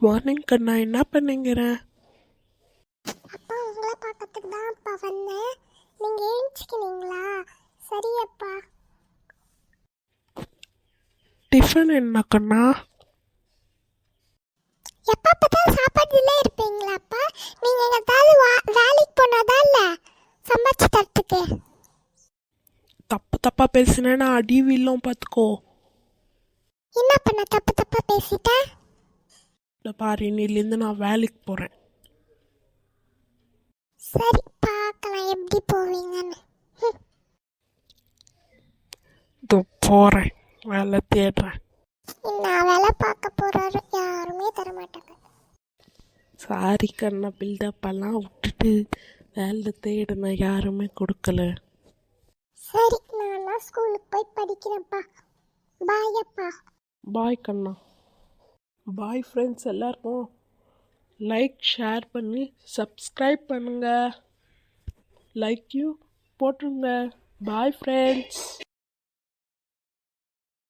Good morning கண்ணா, என்ன பண்ணீங்கிற? அப்பா உங்களை பார்க்கறதுக்கு தான் அப்பா வந்தேன். நீங்கள் ஏஞ்சிக்கினீங்களா? சரியப்பா. டிஃபன் என்ன கண்ணா? எப்போ பார்த்தாலும் சாப்பாடுல இருப்பீங்களாப்பா? நீங்கள் எங்கேயாவது வேலைக்கு போனதா இல்லை சமைச்சு தரத்துக்கு? தப்பா பேசினேன்னா அடி வில்லும் பார்த்துக்கோ. என்ன பண்ண தப்பா பேசிட்டேன்? இந்த பாரு, இன்னிலேருந்து நான் வேலைக்கு போகிறேன். சரி, பார்க்கலாம் எப்படி போவீங்கன்னு. இதோ போகிறேன், வேலை தேடுறேன். நான் வேலை பார்க்க போகிறாரு, யாருமே தரமாட்டாங்க. சாரி கண்ணா, பில்டப்பெல்லாம் விட்டுட்டு வேலை தேடின யாருமே கொடுக்கல. சரி, நான் ஸ்கூலுக்கு போய் படிக்கிறேன்ப்பா. பாய் அப்பா. பாய் கண்ணா. Bye friends. எல்லாருக்கும் லைக் ஷேர் பண்ணி சப்ஸ்கிரைப் பண்ணுங்க. லைக்கையும் போட்டுருங்க. Bye friends.